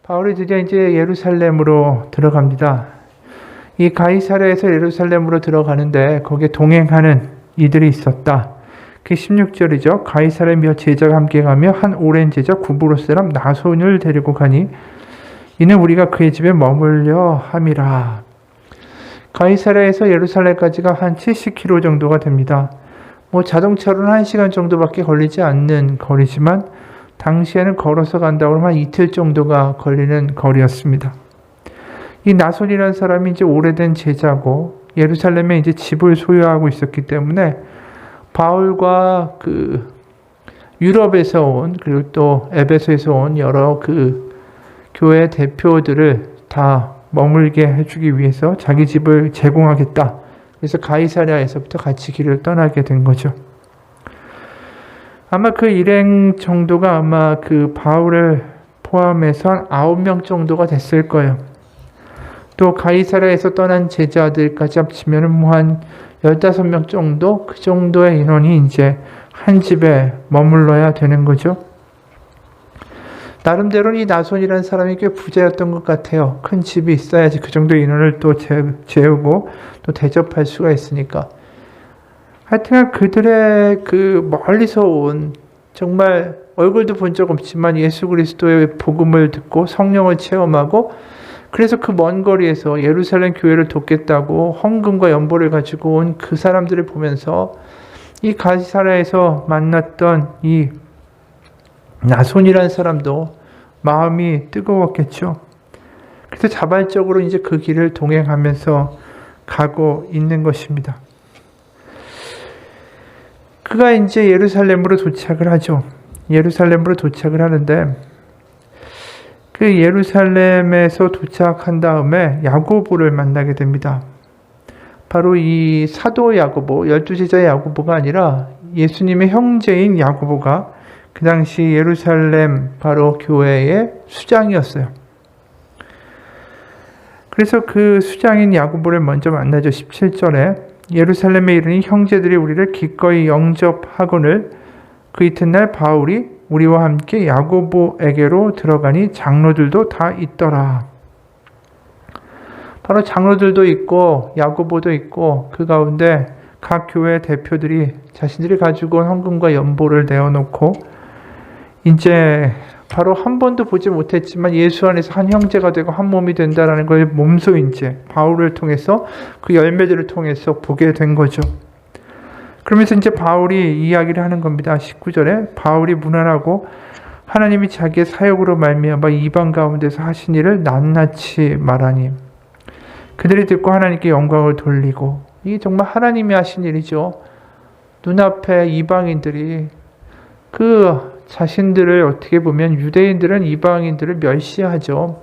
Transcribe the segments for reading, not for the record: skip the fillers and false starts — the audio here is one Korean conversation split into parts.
바울이 드디어 이제 예루살렘으로 들어갑니다. 이 가이사랴에서 예루살렘으로 들어가는데 거기에 동행하는 이들이 있었다. 그 16절이죠. 가이사랴 몇 제자가 함께 가며 한 오랜 제자 구브로 사람 나손을 데리고 가니 이는 우리가 그의 집에 머물려 함이라. 가이사랴에서 예루살렘까지가 한 70km 정도가 됩니다. 자동차로는 1시간 정도밖에 걸리지 않는 거리지만 당시에는 걸어서 간다고 하면 한 이틀 정도가 걸리는 거리였습니다. 이 나손이라는 사람이 이제 오래된 제자고 예루살렘에 이제 집을 소유하고 있었기 때문에 바울과 유럽에서 온 그리고 또 에베소에서 온 여러 교회 대표들을 다 머물게 해주기 위해서 자기 집을 제공하겠다. 그래서 가이사랴에서부터 같이 길을 떠나게 된 거죠. 아마 그 일행 정도가 아마 바울을 포함해서 한 9명 정도가 됐을 거예요. 또 가이사랴에서 떠난 제자들까지 합치면 한 15명 정도? 그 정도의 인원이 이제 한 집에 머물러야 되는 거죠. 나름대로는 이 나손이라는 사람이 꽤 부자였던 것 같아요. 큰 집이 있어야지 그 정도 인원을 또 재우고 또 대접할 수가 있으니까. 하여튼 그들의 멀리서 온 정말 얼굴도 본 적 없지만 예수 그리스도의 복음을 듣고 성령을 체험하고 그래서 그 먼 거리에서 예루살렘 교회를 돕겠다고 헌금과 연보를 가지고 온 그 사람들을 보면서 이 가이사랴에서 만났던 이 나손이라는 사람도 마음이 뜨거웠겠죠. 그래서 자발적으로 이제 그 길을 동행하면서 가고 있는 것입니다. 그가 이제 예루살렘으로 도착을 하죠. 예루살렘으로 도착을 하는데 그 예루살렘에서 도착한 다음에 야고보를 만나게 됩니다. 바로 이 사도 야고보, 12제자의 야고보가 아니라 예수님의 형제인 야고보가 그 당시 예루살렘 바로 교회의 수장이었어요. 그래서 그 수장인 야고보를 먼저 만나죠. 17절에 예루살렘에 이르니 형제들이 우리를 기꺼이 영접하거늘 그 이튿날 바울이 우리와 함께 야고보에게로 들어가니 장로들도 다 있더라. 바로 장로들도 있고 야고보도 있고 그 가운데 각 교회 대표들이 자신들이 가지고 온 헌금과 연보를 내어놓고 이제 바로 한 번도 보지 못했지만 예수 안에서 한 형제가 되고 한 몸이 된다라는 걸 몸소 이제 바울을 통해서 그 열매들을 통해서 보게 된 거죠. 그러면서 이제 바울이 이야기를 하는 겁니다. 19절에 바울이 문안하고 하나님이 자기의 사역으로 말미암아 이방 가운데서 하신 일을 낱낱이 말하니 그들이 듣고 하나님께 영광을 돌리고 이게 정말 하나님이 하신 일이죠. 눈앞에 이방인들이 자신들을 어떻게 보면 유대인들은 이방인들을 멸시하죠.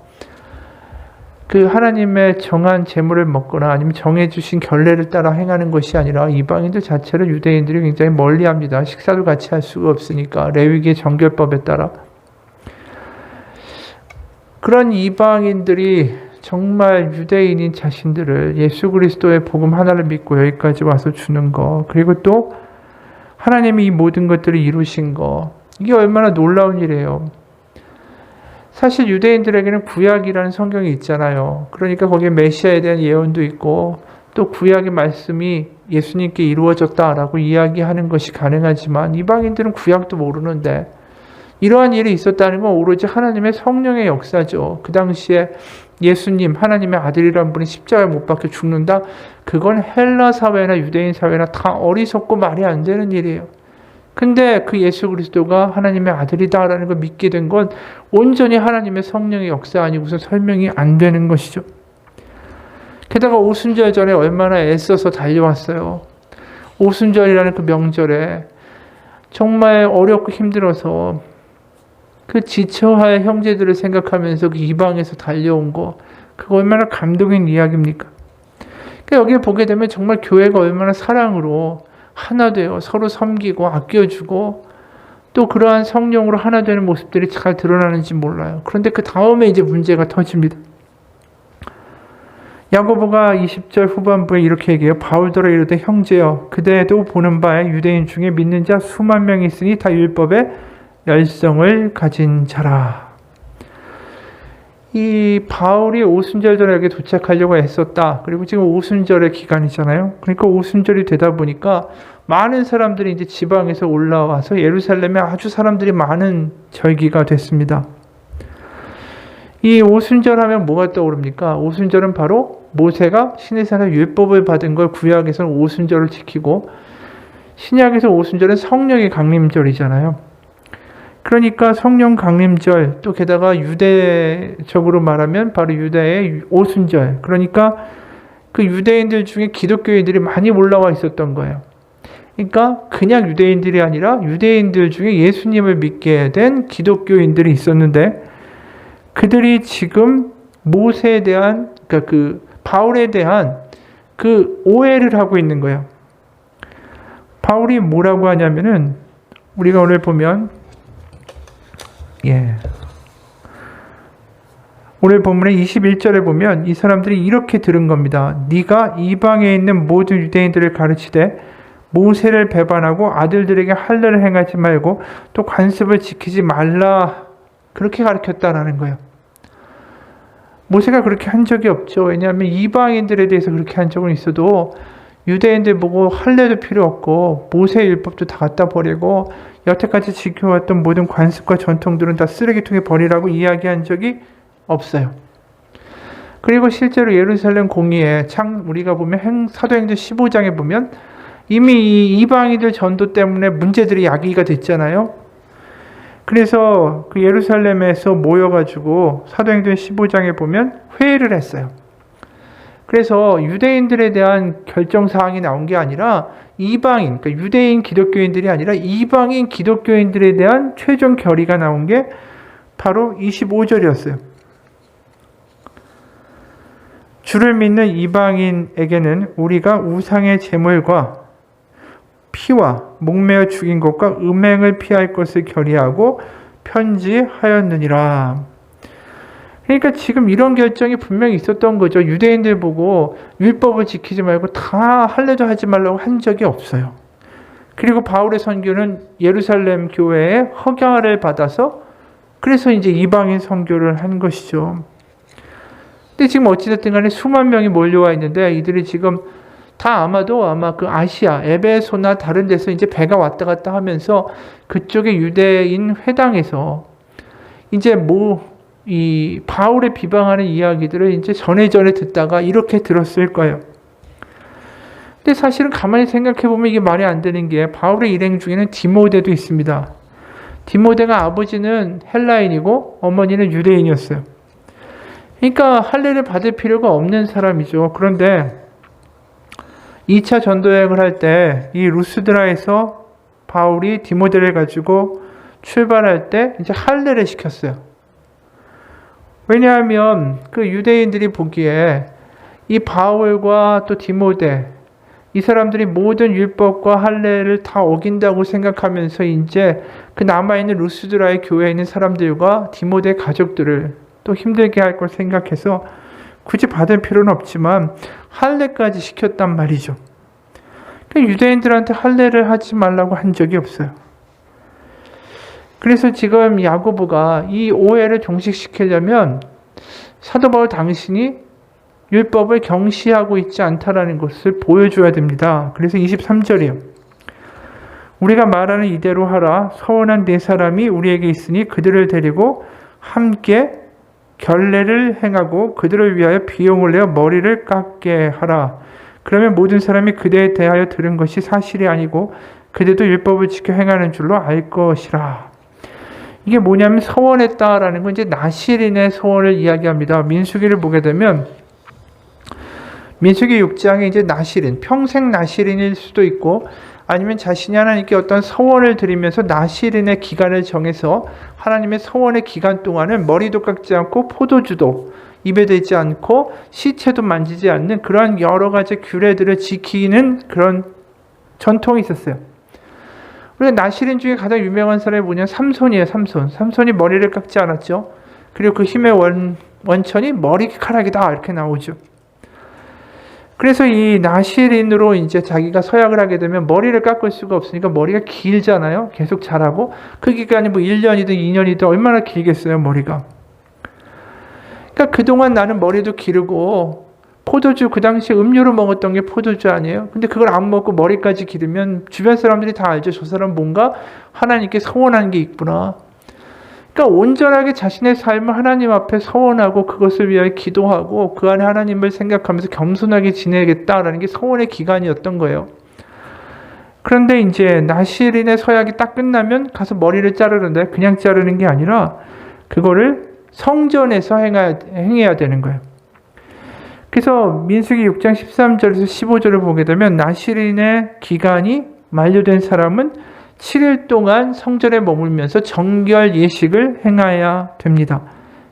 하나님의 정한 제물을 먹거나 아니면 정해주신 결례를 따라 행하는 것이 아니라 이방인들 자체를 유대인들이 굉장히 멀리합니다. 식사도 같이 할 수가 없으니까 레위기의 정결법에 따라. 그런 이방인들이 정말 유대인인 자신들을 예수 그리스도의 복음 하나를 믿고 여기까지 와서 주는 거, 그리고 또 하나님이 이 모든 것들을 이루신 거, 이게 얼마나 놀라운 일이에요. 사실 유대인들에게는 구약이라는 성경이 있잖아요. 그러니까 거기에 메시아에 대한 예언도 있고 또 구약의 말씀이 예수님께 이루어졌다라고 이야기하는 것이 가능하지만 이방인들은 구약도 모르는데 이러한 일이 있었다는 건 오로지 하나님의 성령의 역사죠. 그 당시에 예수님, 하나님의 아들이라는 분이 십자가에 못 박혀 죽는다? 그건 헬라 사회나 유대인 사회나 다 어리석고 말이 안 되는 일이에요. 근데 그 예수 그리스도가 하나님의 아들이다라는 걸 믿게 된 건 온전히 하나님의 성령의 역사 아니고서 설명이 안 되는 것이죠. 게다가 오순절 전에 얼마나 애써서 달려왔어요. 오순절이라는 그 명절에 정말 어렵고 힘들어서 그 지쳐할 형제들을 생각하면서 그 이방에서 달려온 거, 그거 얼마나 감동인 이야기입니까? 그러니까 여기에 보게 되면 정말 교회가 얼마나 사랑으로 하나 되어 서로 섬기고 아껴주고 또 그러한 성령으로 하나 되는 모습들이 잘 드러나는지 몰라요. 그런데 그 다음에 이제 문제가 터집니다. 야고보가 20절 후반부에 이렇게 얘기해요. 바울더러 이르되 형제여 그대도 보는 바에 유대인 중에 믿는 자 수만 명이 있으니 다 율법의 열성을 가진 자라. 이 바울이 오순절절에게 도착하려고 애썼다. 그리고 지금 오순절의 기간이잖아요. 그러니까 오순절이 되다 보니까 많은 사람들이 이제 지방에서 올라와서 예루살렘에 아주 사람들이 많은 절기가 됐습니다. 이 오순절 하면 뭐가 떠오릅니까? 오순절은 바로 모세가 시내산에서 율법을 받은 걸 구약에서는 오순절을 지키고 신약에서 오순절은 성령의 강림절이잖아요. 그러니까 성령 강림절, 또 게다가 유대적으로 말하면 바로 유대의 오순절. 그러니까 그 유대인들 중에 기독교인들이 많이 올라와 있었던 거예요. 그러니까 그냥 유대인들이 아니라 유대인들 중에 예수님을 믿게 된 기독교인들이 있었는데 그들이 지금 모세에 대한, 그러니까 그 바울에 대한 그 오해를 하고 있는 거예요. 바울이 뭐라고 하냐면은 우리가 오늘 보면 오늘 본문의 21절에 보면 이 사람들이 이렇게 들은 겁니다. 네가 이방에 있는 모든 유대인들을 가르치되 모세를 배반하고 아들들에게 할례를 행하지 말고 또 관습을 지키지 말라. 그렇게 가르쳤다라는 거예요. 모세가 그렇게 한 적이 없죠. 왜냐하면 이방인들에 대해서 그렇게 한 적은 있어도 유대인들 보고 할례도 필요 없고 모세의 율법도 다 갖다 버리고 여태까지 지켜왔던 모든 관습과 전통들은 다 쓰레기통에 버리라고 이야기한 적이 없어요. 그리고 실제로 예루살렘 공의에 우리가 보면 사도행전 15장에 보면 이미 이 이방인들 전도 때문에 문제들이 야기가 됐잖아요. 그래서 그 예루살렘에서 모여가지고 사도행전 15장에 보면 회의를 했어요. 그래서 유대인들에 대한 결정사항이 나온 게 아니라 이방인, 그러니까 유대인 기독교인들이 아니라 이방인 기독교인들에 대한 최종 결의가 나온 게 바로 25절이었어요. 주를 믿는 이방인에게는 우리가 우상의 제물과 피와 목매어 죽인 것과 음행을 피할 것을 결의하고 편지하였느니라. 그러니까 지금 이런 결정이 분명히 있었던 거죠. 유대인들 보고 율법을 지키지 말고 다 할례도 하지 말라고 한 적이 없어요. 그리고 바울의 선교는 예루살렘 교회의 허가를 받아서 그래서 이제 이방인 선교를 한 것이죠. 근데 지금 어찌됐든 간에 수만 명이 몰려와 있는데 이들이 지금 다 아마 그 아시아, 에베소나 다른 데서 이제 배가 왔다 갔다 하면서 그쪽의 유대인 회당에서 이제 이 바울의 비방하는 이야기들을 이제 전에 듣다가 이렇게 들었을 거예요. 근데 사실은 가만히 생각해 보면 이게 말이 안 되는 게 바울의 일행 중에는 디모데도 있습니다. 디모데가 아버지는 헬라인이고 어머니는 유대인이었어요. 그러니까 할례를 받을 필요가 없는 사람이죠. 그런데 2차 전도여행을 할 때 이 루스드라에서 바울이 디모데를 가지고 출발할 때 이제 할례를 시켰어요. 왜냐하면 그 유대인들이 보기에 이 바울과 또 디모데 이 사람들이 모든 율법과 할례를 다 어긴다고 생각하면서 이제 그 남아있는 루스드라의 교회에 있는 사람들과 디모데 가족들을 또 힘들게 할 걸 생각해서 굳이 받을 필요는 없지만 할례까지 시켰단 말이죠. 유대인들한테 할례를 하지 말라고 한 적이 없어요. 그래서 지금 야고보가 이 오해를 종식시키려면 사도 바울 당신이 율법을 경시하고 있지 않다라는 것을 보여줘야 됩니다. 그래서 23절이에요. 우리가 말하는 이대로 하라. 서원한 네 사람이 우리에게 있으니 그들을 데리고 함께 결례를 행하고 그들을 위하여 비용을 내어 머리를 깎게 하라. 그러면 모든 사람이 그대에 대하여 들은 것이 사실이 아니고 그대도 율법을 지켜 행하는 줄로 알 것이라. 이게 뭐냐면 서원했다라는 건 이제 나실인의 서원을 이야기합니다. 민수기를 보게 되면 민수기 6장에 이제 나실인, 평생 나실인일 수도 있고 아니면 자신이 하나님께 어떤 서원을 드리면서 나실인의 기간을 정해서 하나님의 서원의 기간 동안은 머리도 깎지 않고 포도주도 입에 대지 않고 시체도 만지지 않는 그런 여러 가지 규례들을 지키는 그런 전통이 있었어요. 우리가 나실인 중에 가장 유명한 사람이 뭐냐면 삼손이에요. 삼손이 머리를 깎지 않았죠. 그리고 그 힘의 원천이 머리카락이다 이렇게 나오죠. 그래서 이 나실인으로 이제 자기가 서약을 하게 되면 머리를 깎을 수가 없으니까 머리가 길잖아요. 계속 자라고 그 기간이 1년이든 2년이든 얼마나 길겠어요, 머리가. 그러니까 그동안 나는 머리도 기르고 포도주, 그 당시에 음료로 먹었던 게 포도주 아니에요? 근데 그걸 안 먹고 머리까지 기르면 주변 사람들이 다 알죠. 저 사람 뭔가 하나님께 서원한 게 있구나. 그러니까 온전하게 자신의 삶을 하나님 앞에 서원하고 그것을 위하여 기도하고 그 안에 하나님을 생각하면서 겸손하게 지내겠다라는 게 서원의 기간이었던 거예요. 그런데 이제 나실인의 서약이 딱 끝나면 가서 머리를 자르는데 그냥 자르는 게 아니라 그거를 성전에서 행해야 되는 거예요. 그래서 민수기 6장 13절에서 15절을 보게 되면 나실인의 기간이 만료된 사람은 7일 동안 성전에 머물면서 정결 예식을 행해야 됩니다.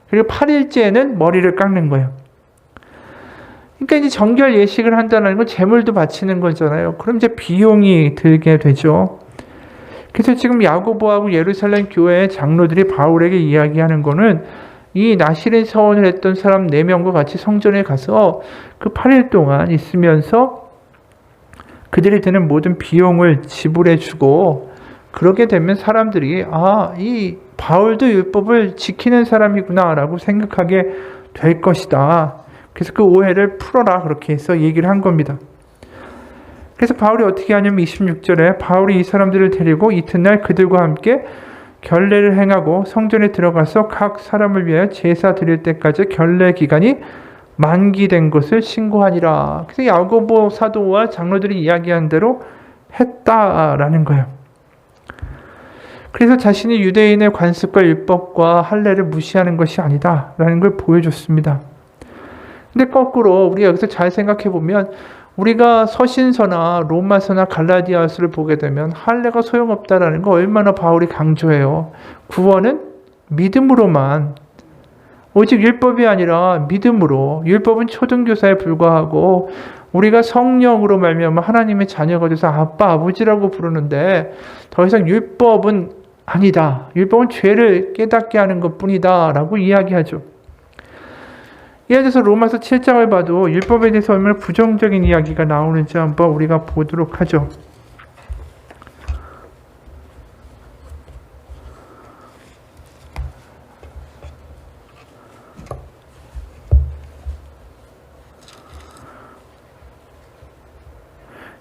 그리고 8일째는 머리를 깎는 거예요. 그러니까 이제 정결 예식을 한다는 건 제물도 바치는 거잖아요. 그럼 이제 비용이 들게 되죠. 그래서 지금 야고보하고 예루살렘 교회의 장로들이 바울에게 이야기하는 거는 이 나실인 서원을 했던 사람 4명과 같이 성전에 가서 그 8일 동안 있으면서 그들이 드는 모든 비용을 지불해 주고 그러게 되면 사람들이 이 바울도 율법을 지키는 사람이구나 라고 생각하게 될 것이다. 그래서 그 오해를 풀어라 그렇게 해서 얘기를 한 겁니다. 그래서 바울이 어떻게 하냐면 26절에 바울이 이 사람들을 데리고 이튿날 그들과 함께 결례를 행하고 성전에 들어가서 각 사람을 위하여 제사 드릴 때까지 결례 기간이 만기된 것을 신고하니라. 그래서 야고보 사도와 장로들이 이야기한 대로 했다라는 거예요. 그래서 자신이 유대인의 관습과 율법과 할례를 무시하는 것이 아니다라는 걸 보여줬습니다. 근데 거꾸로 우리가 여기서 잘 생각해 보면 우리가 서신서나 로마서나 갈라디아서를 보게 되면 할례가 소용없다라는 거 얼마나 바울이 강조해요. 구원은 믿음으로만, 오직 율법이 아니라 믿음으로. 율법은 초등교사에 불과하고 우리가 성령으로 말미암아 하나님의 자녀가 돼서 아빠, 아버지라고 부르는데 더 이상 율법은 아니다. 율법은 죄를 깨닫게 하는 것뿐이다 라고 이야기하죠. 이에 대해서 로마서 7장을 봐도 율법에 대해서 얼마나 부정적인 이야기가 나오는지 한번 우리가 보도록 하죠.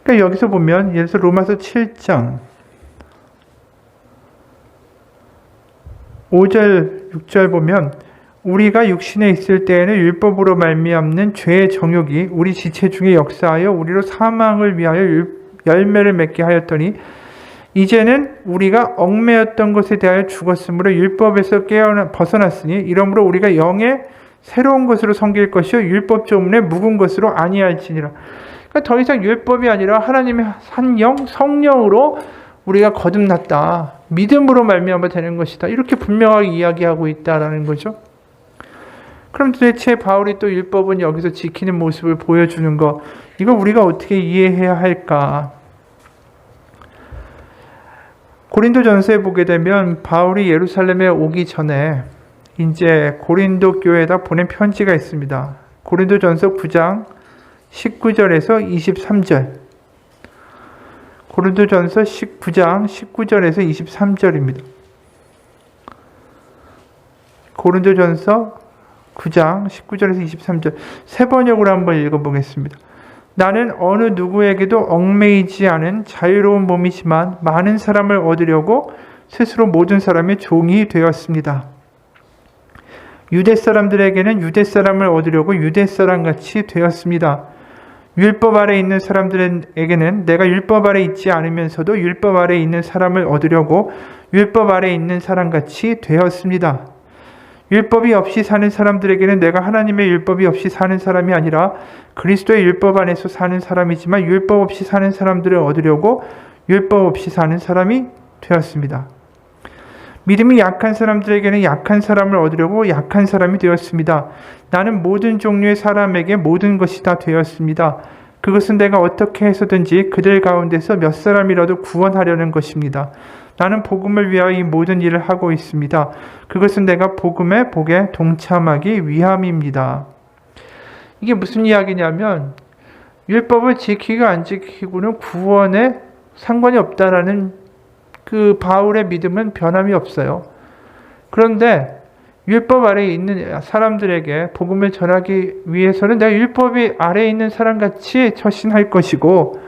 그러니까 여기서 보면 예를 들어서 로마서 7장 5절, 6절 보면 우리가 육신에 있을 때에는 율법으로 말미암는 죄의 정욕이 우리 지체 중에 역사하여 우리로 사망을 위하여 열매를 맺게 하였더니 이제는 우리가 얽매였던 것에 대하여 죽었으므로 율법에서 벗어났으니 이러므로 우리가 영의 새로운 것으로 섬길 것이요 율법 조문에 묵은 것으로 아니할지니라. 그러니까 더 이상 율법이 아니라 하나님의 한 영, 성령으로 우리가 거듭났다. 믿음으로 말미암아 되는 것이다. 이렇게 분명하게 이야기하고 있다라는 거죠. 그럼 도대체 바울이 또 율법은 여기서 지키는 모습을 보여주는 거, 이걸 우리가 어떻게 이해해야 할까? 고린도전서에 보게 되면 바울이 예루살렘에 오기 전에 이제 고린도 교회에다 보낸 편지가 있습니다. 고린도전서 9장 19절에서 23절. 고린도전서 9장 19절에서 23절입니다. 고린도전서 9장 19절에서 23절 세 번역으로 한번 읽어보겠습니다. 나는 어느 누구에게도 얽매이지 않은 자유로운 몸이지만 많은 사람을 얻으려고 스스로 모든 사람의 종이 되었습니다. 유대 사람들에게는 유대 사람을 얻으려고 유대 사람같이 되었습니다. 율법 아래 있는 사람들에게는 내가 율법 아래 있지 않으면서도 율법 아래 있는 사람을 얻으려고 율법 아래 있는 사람같이 되었습니다. 율법이 없이 사는 사람들에게는 내가 하나님의 율법이 없이 사는 사람이 아니라 그리스도의 율법 안에서 사는 사람이지만 율법 없이 사는 사람들을 얻으려고 율법 없이 사는 사람이 되었습니다. 믿음이 약한 사람들에게는 약한 사람을 얻으려고 약한 사람이 되었습니다. 나는 모든 종류의 사람에게 모든 것이 다 되었습니다. 그것은 내가 어떻게 해서든지 그들 가운데서 몇 사람이라도 구원하려는 것입니다. 나는 복음을 위하여 이 모든 일을 하고 있습니다. 그것은 내가 복음의 복에 동참하기 위함입니다. 이게 무슨 이야기냐면 율법을 지키고 안 지키고는 구원에 상관이 없다라는 그 바울의 믿음은 변함이 없어요. 그런데 율법 아래에 있는 사람들에게 복음을 전하기 위해서는 내가 율법이 아래에 있는 사람같이 처신할 것이고,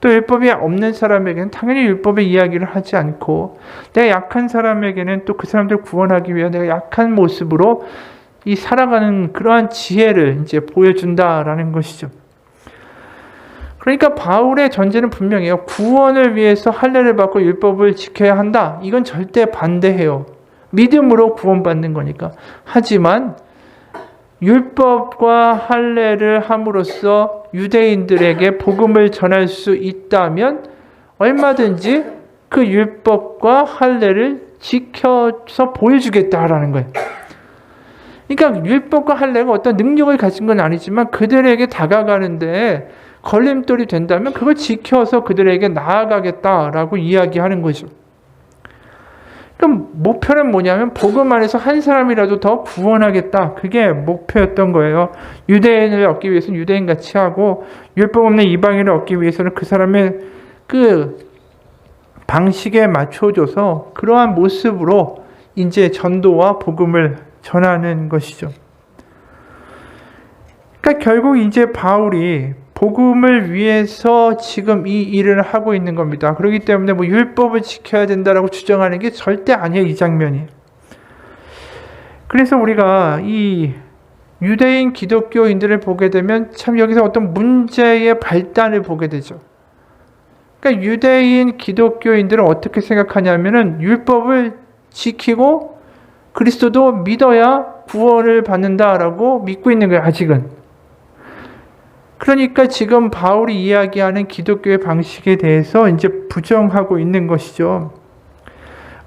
또 율법이 없는 사람에게는 당연히 율법의 이야기를 하지 않고, 내가 약한 사람에게는 또 그 사람들을 구원하기 위해 내가 약한 모습으로 이 살아가는 그러한 지혜를 이제 보여준다라는 것이죠. 그러니까 바울의 전제는 분명해요. 구원을 위해서 할례를 받고 율법을 지켜야 한다. 이건 절대 반대해요. 믿음으로 구원받는 거니까. 하지만 율법과 할례를 함으로써 유대인들에게 복음을 전할 수 있다면 얼마든지 그 율법과 할례를 지켜서 보여주겠다라는 거예요. 그러니까 율법과 할례가 어떤 능력을 가진 건 아니지만 그들에게 다가가는데 걸림돌이 된다면 그걸 지켜서 그들에게 나아가겠다라고 이야기하는 거죠. 그럼 목표는 뭐냐면 복음 안에서 한 사람이라도 더 구원하겠다. 그게 목표였던 거예요. 유대인을 얻기 위해서는 유대인같이 하고, 율법 없는 이방인을 얻기 위해서는 그 사람의 그 방식에 맞춰줘서 그러한 모습으로 이제 전도와 복음을 전하는 것이죠. 그러니까 결국 이제 바울이 복음을 위해서 지금 이 일을 하고 있는 겁니다. 그렇기 때문에 뭐 율법을 지켜야 된다라고 주장하는 게 절대 아니에요, 이 장면이. 그래서 우리가 이 유대인 기독교인들을 보게 되면 참 여기서 어떤 문제의 발단을 보게 되죠. 그러니까 유대인 기독교인들은 어떻게 생각하냐면은 율법을 지키고 그리스도도 믿어야 구원을 받는다라고 믿고 있는 거예요, 아직은. 그러니까 지금 바울이 이야기하는 기독교의 방식에 대해서 이제 부정하고 있는 것이죠.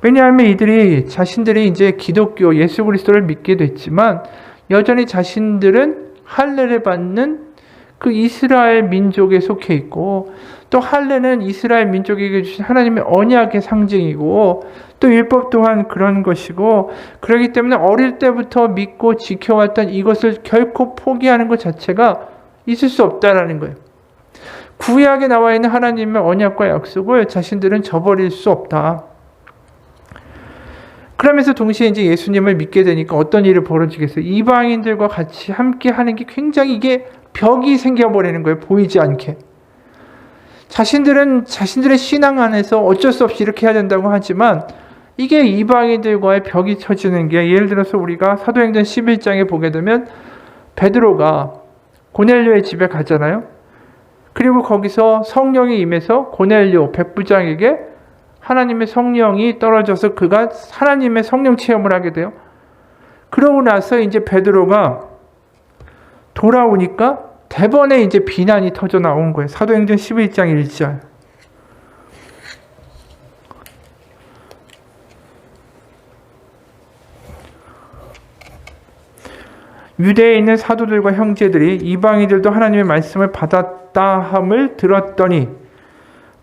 왜냐하면 이들이 자신들이 이제 기독교, 예수 그리스도를 믿게 됐지만 여전히 자신들은 할례를 받는 그 이스라엘 민족에 속해 있고, 또 할례는 이스라엘 민족에게 주신 하나님의 언약의 상징이고, 또 율법 또한 그런 것이고, 그렇기 때문에 어릴 때부터 믿고 지켜왔던 이것을 결코 포기하는 것 자체가 있을 수 없다라는 거예요. 구약에 나와 있는 하나님의 언약과 약속을 자신들은 저버릴 수 없다. 그러면서 동시에 이제 예수님을 믿게 되니까 어떤 일이 벌어지겠어요? 이방인들과 같이 함께 하는 게 굉장히 이게 벽이 생겨버리는 거예요. 보이지 않게. 자신들은 자신들의 신앙 안에서 어쩔 수 없이 이렇게 해야 된다고 하지만 이게 이방인들과의 벽이 쳐지는 게, 예를 들어서 우리가 사도행전 11장에 보게 되면 베드로가 고넬료의 집에 가잖아요. 그리고 거기서 성령이 임해서 고넬료 백부장에게 하나님의 성령이 떨어져서 그가 하나님의 성령 체험을 하게 돼요. 그러고 나서 이제 베드로가 돌아오니까 대번에 이제 비난이 터져 나온 거예요. 사도행전 11장 1절. 유대에 있는 사도들과 형제들이 이방인들도 하나님의 말씀을 받았다 함을 들었더니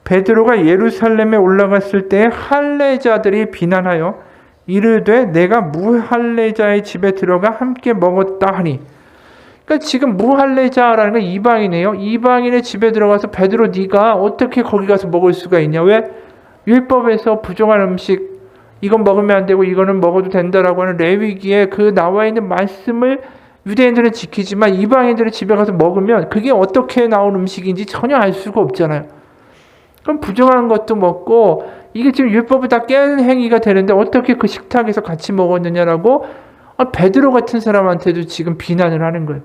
베드로가 예루살렘에 올라갔을 때 할례자들이 비난하여 이르되 내가 무할례자의 집에 들어가 함께 먹었다 하니. 그러니까 지금 무할례자라는 건 이방인이에요. 이방인의 집에 들어가서 베드로 네가 어떻게 거기 가서 먹을 수가 있냐. 왜? 율법에서 부정한 음식, 이건 먹으면 안 되고 이거는 먹어도 된다라고 하는 레위기에 그 나와 있는 말씀을 유대인들은 지키지만 이방인들의 집에 가서 먹으면 그게 어떻게 나온 음식인지 전혀 알 수가 없잖아요. 그럼 부정한 것도 먹고 이게 지금 율법을 다 깨는 행위가 되는데 어떻게 그 식탁에서 같이 먹었느냐라고 베드로 같은 사람한테도 지금 비난을 하는 거예요.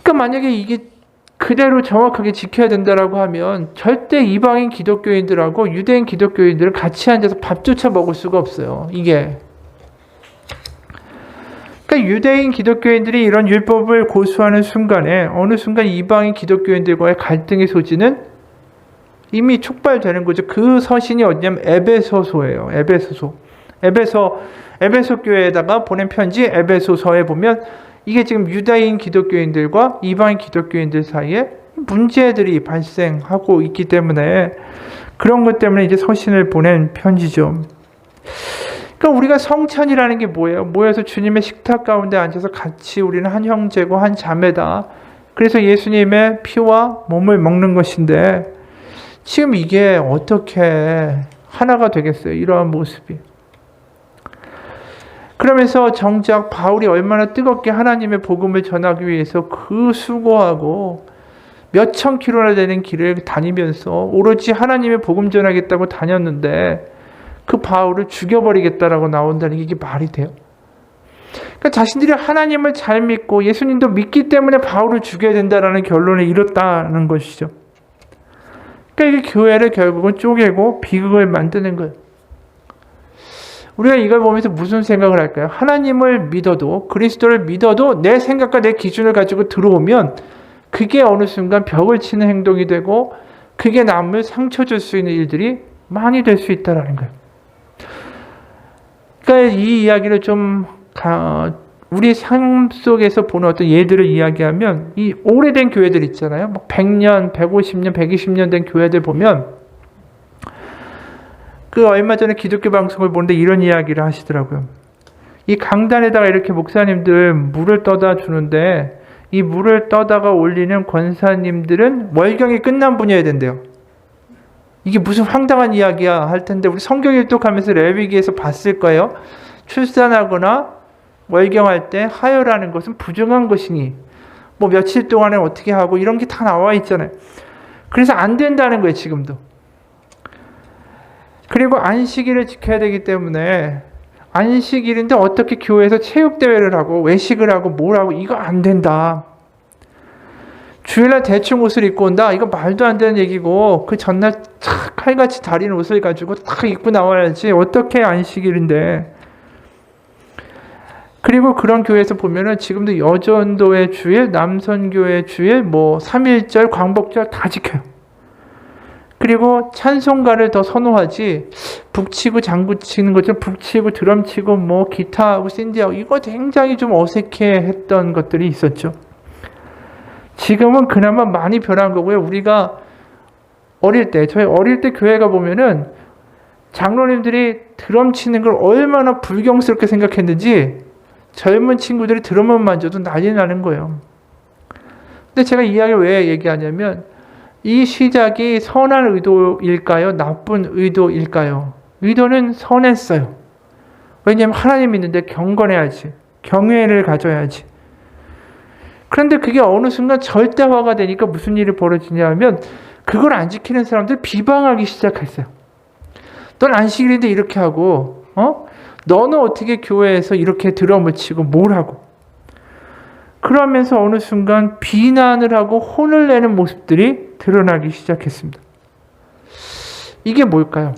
그러니까 만약에 이게 그대로 정확하게 지켜야 된다라고 하면 절대 이방인 기독교인들하고 유대인 기독교인들을 같이 앉아서 밥조차 먹을 수가 없어요. 이게. 그러니까 유대인 기독교인들이 이런 율법을 고수하는 순간에 어느 순간 이방인 기독교인들과의 갈등의 소지는 이미 촉발되는 거죠. 그 서신이 어디냐면 에베소서예요. 에베소 교회에다가 보낸 편지 에베소서에 보면 이게 지금 유다인 기독교인들과 이방인 기독교인들 사이에 문제들이 발생하고 있기 때문에 그런 것 때문에 이제 서신을 보낸 편지죠. 그러니까 우리가 성찬이라는 게 뭐예요? 모여서 주님의 식탁 가운데 앉아서 같이 우리는 한 형제고 한 자매다. 그래서 예수님의 피와 몸을 먹는 것인데 지금 이게 어떻게 하나가 되겠어요? 이러한 모습이. 그러면서 정작 바울이 얼마나 뜨겁게 하나님의 복음을 전하기 위해서 그 수고하고 몇천 킬로나 되는 길을 다니면서 오로지 하나님의 복음 전하겠다고 다녔는데 그 바울을 죽여버리겠다라고 나온다는 게 이게 말이 돼요? 그러니까 자신들이 하나님을 잘 믿고 예수님도 믿기 때문에 바울을 죽여야 된다라는 결론에 이뤘다는 것이죠. 그러니까 이게 교회를 결국은 쪼개고 비극을 만드는 거예요. 우리가 이걸 보면서 무슨 생각을 할까요? 하나님을 믿어도, 그리스도를 믿어도 내 생각과 내 기준을 가지고 들어오면 그게 어느 순간 벽을 치는 행동이 되고 그게 남을 상처 줄 수 있는 일들이 많이 될 수 있다는 거예요. 그러니까 이 이야기를 좀 우리 삶 속에서 보는 어떤 예들을 이야기하면 이 오래된 교회들 있잖아요. 100년, 150년, 120년 된 교회들 보면 그 얼마 전에 기독교 방송을 보는데 이런 이야기를 하시더라고요. 이 강단에다가 이렇게 목사님들 물을 떠다 주는데 이 물을 떠다가 올리는 권사님들은 월경이 끝난 분이어야 된대요. 이게 무슨 황당한 이야기야 할 텐데 우리 성경 일독하면서 레위기에서 봤을 거예요. 출산하거나 월경할 때 하혈하는 것은 부정한 것이니 뭐 며칠 동안에 어떻게 하고 이런 게 다 나와 있잖아요. 그래서 안 된다는 거예요, 지금도. 그리고 안식일을 지켜야 되기 때문에 안식일인데 어떻게 교회에서 체육대회를 하고 외식을 하고 뭘 하고 이거 안 된다. 주일날 대충 옷을 입고 온다. 이거 말도 안 되는 얘기고 그 전날 탁 칼같이 다린 옷을 가지고 딱 입고 나와야지. 어떻게 안식일인데. 그리고 그런 교회에서 보면은 지금도 여전도의 주일, 남선교의 주일, 뭐 3.1절, 광복절 다 지켜요. 그리고 찬송가를 더 선호하지 북치고 장구 치는 것처럼 북치고 드럼 치고 뭐 기타하고 샌디하고 이거 굉장히 좀 어색해했던 것들이 있었죠. 지금은 그나마 많이 변한 거고요. 우리가 저희 어릴 때 교회가 보면은 장로님들이 드럼 치는 걸 얼마나 불경스럽게 생각했는지 젊은 친구들이 드럼만 만져도 난리 나는 거예요. 근데 제가 이 이야기를 왜 얘기하냐면 이 시작이 선한 의도일까요? 나쁜 의도일까요? 의도는 선했어요. 왜냐하면 하나님 믿는데 경건해야지. 경외를 가져야지. 그런데 그게 어느 순간 절대화가 되니까 무슨 일이 벌어지냐면 그걸 안 지키는 사람들 비방하기 시작했어요. 넌 안식일인데 이렇게 하고 너는 어떻게 교회에서 이렇게 드럼을 치고 뭘 하고 그러면서 어느 순간 비난을 하고 혼을 내는 모습들이 드러나기 시작했습니다. 이게 뭘까요?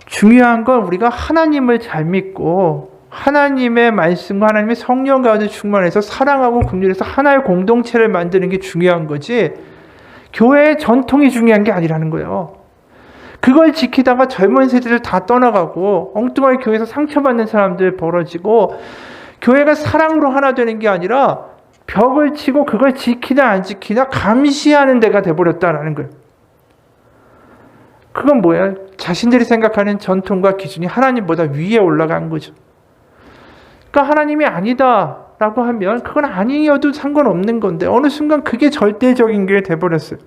중요한 건 우리가 하나님을 잘 믿고 하나님의 말씀과 하나님의 성령 가운데 충만해서 사랑하고 긍휼해서 하나의 공동체를 만드는 게 중요한 거지 교회의 전통이 중요한 게 아니라는 거예요. 그걸 지키다가 젊은 세대를 다 떠나가고 엉뚱하게 교회에서 상처받는 사람들 벌어지고 교회가 사랑으로 하나 되는 게 아니라 벽을 치고 그걸 지키나 안 지키나 감시하는 데가 돼버렸다라는 거예요. 그건 뭐야? 자신들이 생각하는 전통과 기준이 하나님보다 위에 올라간 거죠. 그러니까 하나님이 아니다라고 하면 그건 아니어도 상관없는 건데 어느 순간 그게 절대적인 게 돼버렸어요.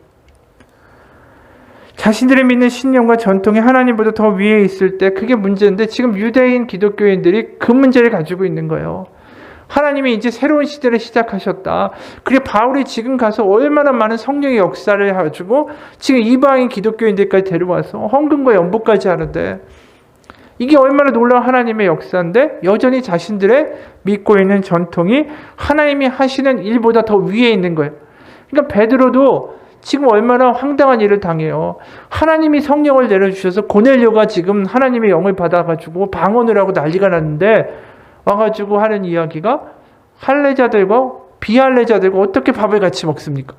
자신들이 믿는 신념과 전통이 하나님보다 더 위에 있을 때 그게 문제인데 지금 유대인 기독교인들이 그 문제를 가지고 있는 거예요. 하나님이 이제 새로운 시대를 시작하셨다. 그리고 바울이 지금 가서 얼마나 많은 성령의 역사를 가지고 지금 이방인 기독교인들까지 데려와서 헌금과 연보까지 하는데 이게 얼마나 놀라운 하나님의 역사인데 여전히 자신들의 믿고 있는 전통이 하나님이 하시는 일보다 더 위에 있는 거예요. 그러니까 베드로도 지금 얼마나 황당한 일을 당해요. 하나님이 성령을 내려주셔서 고넬료가 지금 하나님의 영을 받아가지고 방언을 하고 난리가 났는데 와가지고 하는 이야기가 할례자들과 비할례자들과 어떻게 밥을 같이 먹습니까?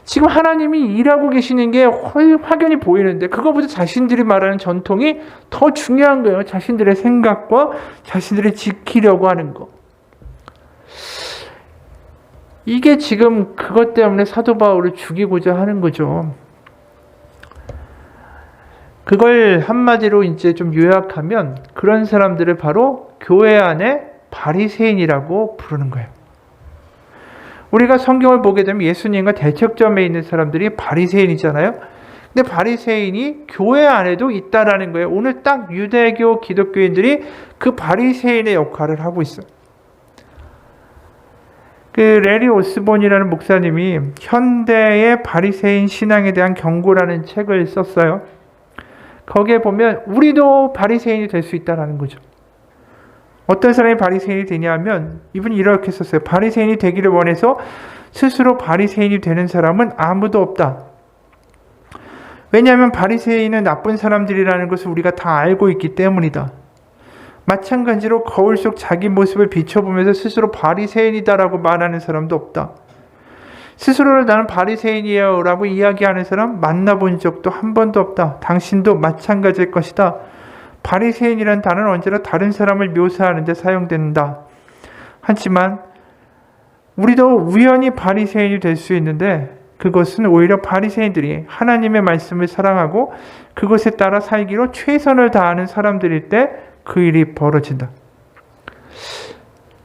지금 하나님이 일하고 계시는 게 확연히 보이는데 그거보다 자신들이 말하는 전통이 더 중요한 거예요. 자신들의 생각과 자신들이 지키려고 하는 거. 이게 지금 그것 때문에 사도 바울을 죽이고자 하는 거죠. 그걸 한마디로 이제 좀 요약하면 그런 사람들을 바로 교회 안에 바리새인이라고 부르는 거예요. 우리가 성경을 보게 되면 예수님과 대척점에 있는 사람들이 바리새인이잖아요. 근데 바리새인이 교회 안에도 있다라는 거예요. 오늘 딱 유대교 기독교인들이 그 바리새인의 역할을 하고 있어요. 그 레리 오스본이라는 목사님이 현대의 바리새인 신앙에 대한 경고라는 책을 썼어요. 거기에 보면 우리도 바리새인이 될 수 있다라는 거죠. 어떤 사람이 바리새인이 되냐면 이분이 이렇게 썼어요. 바리새인이 되기를 원해서 스스로 바리새인이 되는 사람은 아무도 없다. 왜냐하면 바리새인은 나쁜 사람들이라는 것을 우리가 다 알고 있기 때문이다. 마찬가지로 거울 속 자기 모습을 비춰보면서 스스로 바리새인이다라고 말하는 사람도 없다. 스스로를 나는 바리새인이에요 라고 이야기하는 사람 만나본 적도 한 번도 없다. 당신도 마찬가지일 것이다. 바리새인이란 단어는 언제나 다른 사람을 묘사하는 데 사용된다. 하지만 우리도 우연히 바리새인이 될 수 있는데 그것은 오히려 바리새인들이 하나님의 말씀을 사랑하고 그것에 따라 살기로 최선을 다하는 사람들일 때 그 일이 벌어진다.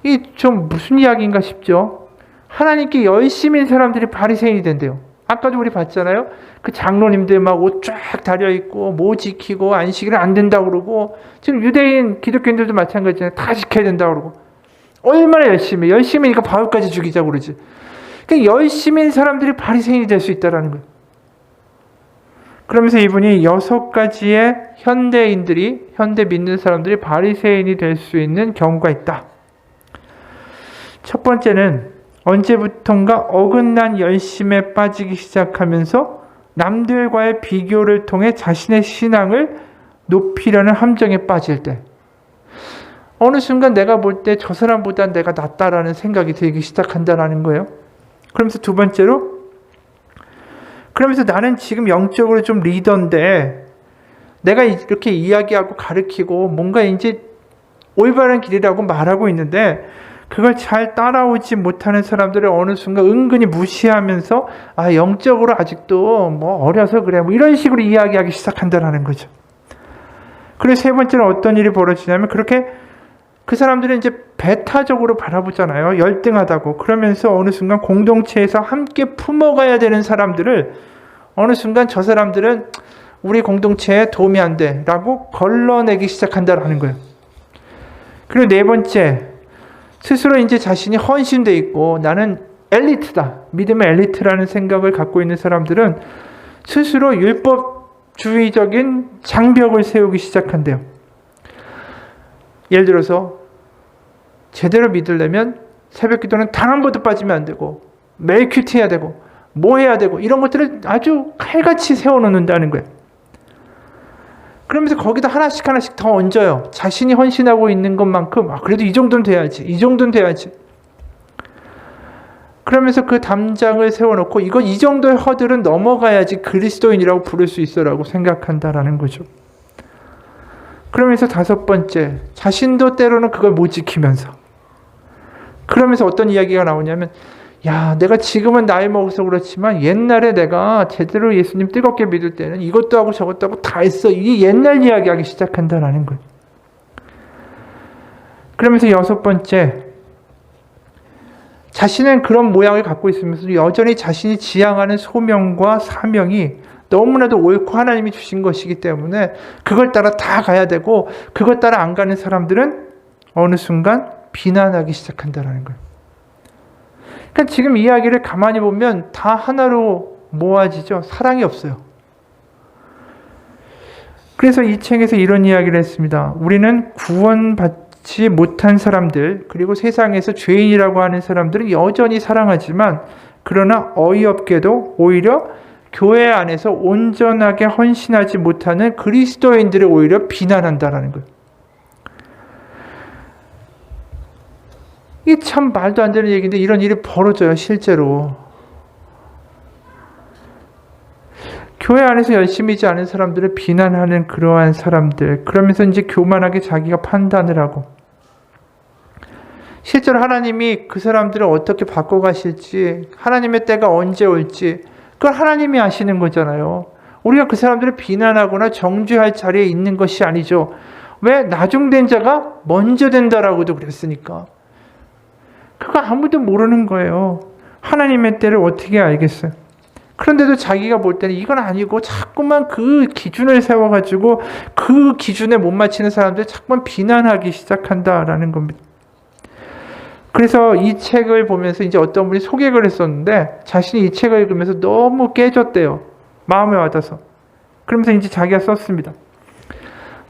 이 좀 무슨 이야기인가 싶죠? 하나님께 열심인 사람들이 바리새인이 된대요. 아까도 우리 봤잖아요. 그 장로님들 막 옷 쫙 다려입고 뭐 지키고 안식일은 안 된다고 그러고 지금 유대인 기독교인들도 마찬가지잖아요. 다 지켜야 된다고 그러고 얼마나 열심히니까 바울까지 죽이자고 그러지. 그러니까 열심인 사람들이 바리새인이 될 수 있다는 거예요. 그러면서 이분이 6가지의 현대 믿는 사람들이 바리새인이 될 수 있는 경우가 있다. 첫 번째는 언제부턴가 어긋난 열심에 빠지기 시작하면서 남들과의 비교를 통해 자신의 신앙을 높이려는 함정에 빠질 때, 어느 순간 내가 볼 때 저 사람보다 내가 낫다라는 생각이 들기 시작한다는 거예요. 그러면서 두 번째로, 그러면서 나는 지금 영적으로 좀 리더인데 내가 이렇게 이야기하고 가르치고 뭔가 이제 올바른 길이라고 말하고 있는데 그걸 잘 따라오지 못하는 사람들을 어느 순간 은근히 무시하면서 영적으로 아직도 뭐 어려서 그래 뭐 이런 식으로 이야기하기 시작한다는 거죠. 그리고 세 번째는 어떤 일이 벌어지냐면 그렇게 그 사람들은 이제 배타적으로 바라보잖아요. 열등하다고. 그러면서 어느 순간 공동체에서 함께 품어가야 되는 사람들을 어느 순간 저 사람들은 우리 공동체에 도움이 안 돼 라고 걸러내기 시작한다는 거예요. 그리고 네 번째, 스스로 이제 자신이 헌신돼 있고 나는 엘리트다, 믿음의 엘리트라는 생각을 갖고 있는 사람들은 스스로 율법주의적인 장벽을 세우기 시작한대요. 예를 들어서 제대로 믿으려면 새벽 기도는 단 한 번도 빠지면 안 되고 매일 큐티해야 되고 뭐 해야 되고 이런 것들을 아주 칼같이 세워놓는다는 거예요. 그러면서 거기다 하나씩 더 얹어요. 자신이 헌신하고 있는 것만큼 그래도 이 정도는 돼야지. 그러면서 그 담장을 세워놓고 이 정도의 허들은 넘어가야지 그리스도인이라고 부를 수 있어라고 생각한다라는 거죠. 그러면서 다섯 번째, 자신도 때로는 그걸 못 지키면서, 그러면서 어떤 이야기가 나오냐면 내가 지금은 나이 먹어서 그렇지만 옛날에 내가 제대로 예수님 뜨겁게 믿을 때는 이것도 하고 저것도 하고 다 했어. 이게 옛날 이야기하기 시작한다라는 거예요. 그러면서 여섯 번째, 자신은 그런 모양을 갖고 있으면서 여전히 자신이 지향하는 소명과 사명이 너무나도 옳고 하나님이 주신 것이기 때문에 그걸 따라 다 가야 되고 그걸 따라 안 가는 사람들은 어느 순간 비난하기 시작한다는 거예요. 그러니까 지금 이야기를 가만히 보면 다 하나로 모아지죠. 사랑이 없어요. 그래서 이 책에서 이런 이야기를 했습니다. 우리는 구원받지 못한 사람들, 그리고 세상에서 죄인이라고 하는 사람들은 여전히 사랑하지만 그러나 어이없게도 오히려 교회 안에서 온전하게 헌신하지 못하는 그리스도인들을 오히려 비난한다는 거예요. 이게 참 말도 안 되는 얘기인데 이런 일이 벌어져요, 실제로. 교회 안에서 열심히지 않은 사람들을 비난하는 그러한 사람들, 그러면서 이제 교만하게 자기가 판단을 하고, 실제로 하나님이 그 사람들을 어떻게 바꿔가실지, 하나님의 때가 언제 올지 그걸 하나님이 아시는 거잖아요. 우리가 그 사람들을 비난하거나 정죄할 자리에 있는 것이 아니죠. 왜? 나중된 자가 먼저 된다라고도 그랬으니까. 그거 아무도 모르는 거예요. 하나님의 때를 어떻게 알겠어요? 그런데도 자기가 볼 때는 이건 아니고 자꾸만 그 기준을 세워가지고 그 기준에 못 맞추는 사람들 자꾸만 비난하기 시작한다라는 겁니다. 그래서 이 책을 보면서 이제 어떤 분이 소개를 했었는데 자신이 이 책을 읽으면서 너무 깨졌대요. 마음에 와닿아서. 그러면서 이제 자기가 썼습니다.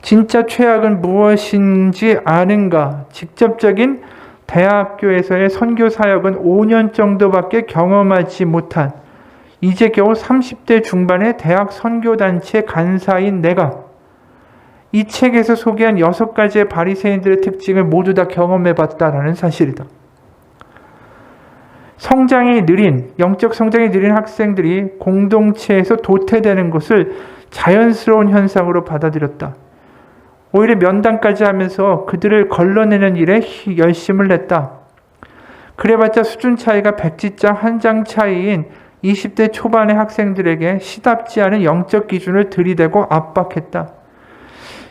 진짜 최악은 무엇인지 아는가? 직접적인 대학교에서의 선교 사역은 5년 정도밖에 경험하지 못한 이제 겨우 30대 중반의 대학 선교단체 간사인 내가 이 책에서 소개한 6가지의 바리새인들의 특징을 모두 다 경험해봤다라는 사실이다. 영적 성장이 느린 학생들이 공동체에서 도태되는 것을 자연스러운 현상으로 받아들였다. 오히려 면담까지 하면서 그들을 걸러내는 일에 열심을 냈다. 그래봤자 수준 차이가 백지장 한 장 차이인 20대 초반의 학생들에게 시답지 않은 영적 기준을 들이대고 압박했다.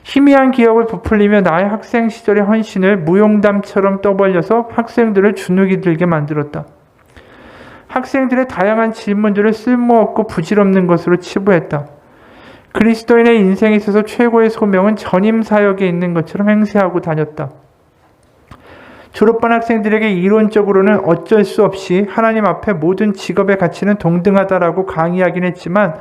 희미한 기억을 부풀리며 나의 학생 시절의 헌신을 무용담처럼 떠벌려서 학생들을 주눅이 들게 만들었다. 학생들의 다양한 질문들을 쓸모없고 부질없는 것으로 치부했다. 그리스도인의 인생에 있어서 최고의 소명은 전임 사역에 있는 것처럼 행세하고 다녔다. 졸업반 학생들에게 이론적으로는 어쩔 수 없이 하나님 앞에 모든 직업의 가치는 동등하다라고 강의하긴 했지만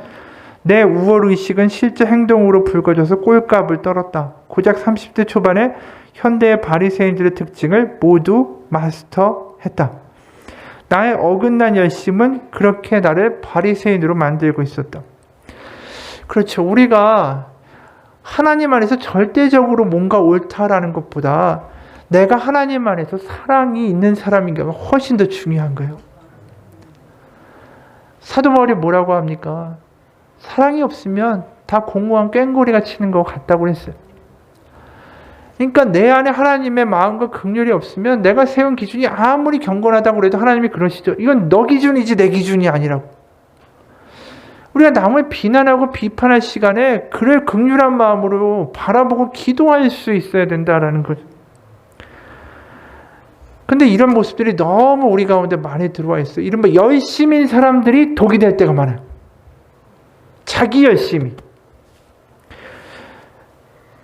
내 우월의식은 실제 행동으로 불거져서 꼴값을 떨었다. 고작 30대 초반에 현대의 바리새인들의 특징을 모두 마스터했다. 나의 어긋난 열심은 그렇게 나를 바리새인으로 만들고 있었다. 그렇죠. 우리가 하나님 안에서 절대적으로 뭔가 옳다라는 것보다 내가 하나님 안에서 사랑이 있는 사람인가 훨씬 더 중요한 거예요. 사도 바울이 뭐라고 합니까? 사랑이 없으면 다 공허한 꽹고리가 치는 것 같다고 했어요. 그러니까 내 안에 하나님의 마음과 긍휼이 없으면 내가 세운 기준이 아무리 경건하다고 해도 하나님이 그러시죠. 이건 너 기준이지 내 기준이 아니라고. 우리가 남을 비난하고 비판할 시간에 그를 긍휼한 마음으로 바라보고 기도할 수 있어야 된다라는 거죠. 근데 이런 모습들이 너무 우리 가운데 많이 들어와 있어요. 이른바 열심인 사람들이 독이 될 때가 많아요. 자기 열심이.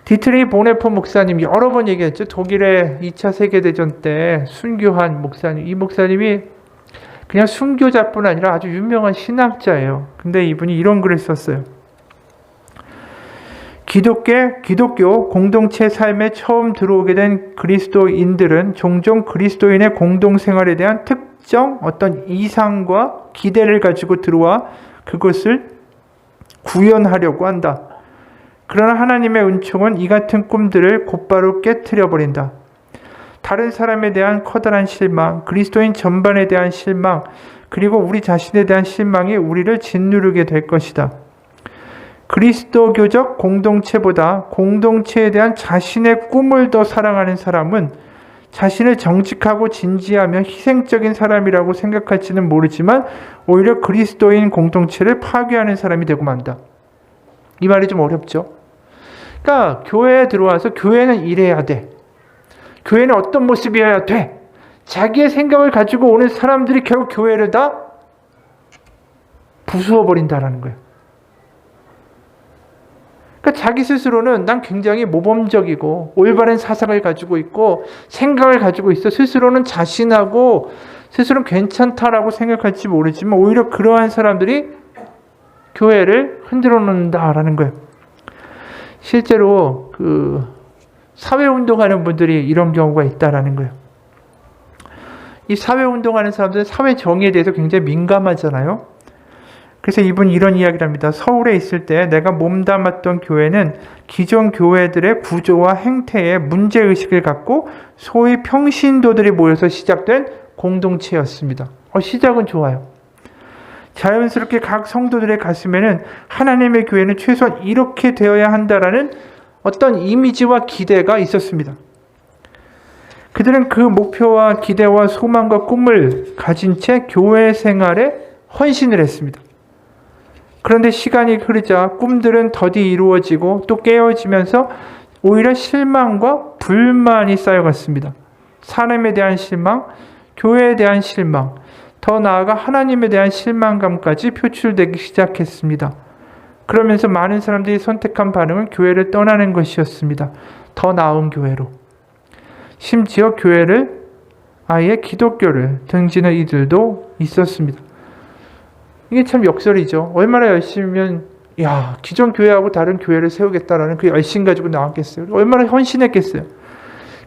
디트리 보네포 목사님 여러 번 얘기했죠. 독일의 2차 세계대전 때 순교한 목사님. 이 목사님이 그냥 순교자뿐 아니라 아주 유명한 신학자예요. 근데 이분이 이런 글을 썼어요. 기독교 공동체 삶에 처음 들어오게 된 그리스도인들은 종종 그리스도인의 공동생활에 대한 특정 어떤 이상과 기대를 가지고 들어와 그것을 구현하려고 한다. 그러나 하나님의 은총은 이 같은 꿈들을 곧바로 깨트려 버린다. 다른 사람에 대한 커다란 실망, 그리스도인 전반에 대한 실망, 그리고 우리 자신에 대한 실망이 우리를 짓누르게 될 것이다. 그리스도교적 공동체보다 공동체에 대한 자신의 꿈을 더 사랑하는 사람은 자신을 정직하고 진지하며 희생적인 사람이라고 생각할지는 모르지만 오히려 그리스도인 공동체를 파괴하는 사람이 되고 만다. 이 말이 좀 어렵죠? 그러니까 교회에 들어와서 교회는 이래야 돼. 교회는 어떤 모습이어야 돼. 자기의 생각을 가지고 오는 사람들이 결국 교회를 다 부수어버린다라는 거예요. 그러니까 자기 스스로는 난 굉장히 모범적이고 올바른 사상을 가지고 있고 생각을 가지고 있어. 스스로는 자신하고 스스로는 괜찮다라고 생각할지 모르지만 오히려 그러한 사람들이 교회를 흔들어 놓는다라는 거예요. 실제로 사회운동하는 분들이 이런 경우가 있다라는 거예요. 이 사회운동하는 사람들은 사회 정의에 대해서 굉장히 민감하잖아요. 그래서 이분이 이런 이야기를 합니다. 서울에 있을 때 내가 몸담았던 교회는 기존 교회들의 구조와 행태에 문제의식을 갖고 소위 평신도들이 모여서 시작된 공동체였습니다. 시작은 좋아요. 자연스럽게 각 성도들의 가슴에는 하나님의 교회는 최소한 이렇게 되어야 한다라는 어떤 이미지와 기대가 있었습니다. 그들은 그 목표와 기대와 소망과 꿈을 가진 채 교회 생활에 헌신을 했습니다. 그런데 시간이 흐르자 꿈들은 더디 이루어지고 또 깨어지면서 오히려 실망과 불만이 쌓여갔습니다. 사람에 대한 실망, 교회에 대한 실망, 더 나아가 하나님에 대한 실망감까지 표출되기 시작했습니다. 그러면서 많은 사람들이 선택한 반응은 교회를 떠나는 것이었습니다. 더 나은 교회로. 심지어 교회를 아예 기독교를 등지는 이들도 있었습니다. 이게 참 역설이죠. 얼마나 열심히면 기존 교회하고 다른 교회를 세우겠다라는 그 열심 가지고 나왔겠어요. 얼마나 헌신했겠어요.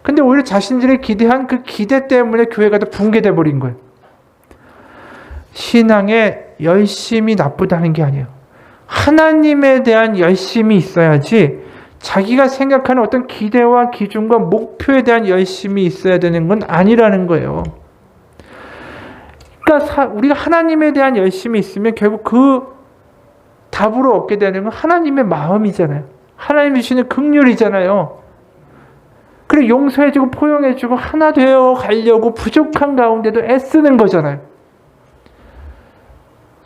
근데 오히려 자신들이 기대한 그 기대 때문에 교회가 다 붕괴돼 버린 거예요. 신앙의 열심이 나쁘다는 게 아니에요. 하나님에 대한 열심이 있어야지 자기가 생각하는 어떤 기대와 기준과 목표에 대한 열심이 있어야 되는 건 아니라는 거예요. 그러니까 우리가 하나님에 대한 열심이 있으면 결국 그 답으로 얻게 되는 건 하나님의 마음이잖아요. 하나님이 주시는 긍휼이잖아요. 그리고 용서해주고 포용해주고 하나 되어 가려고 부족한 가운데도 애쓰는 거잖아요.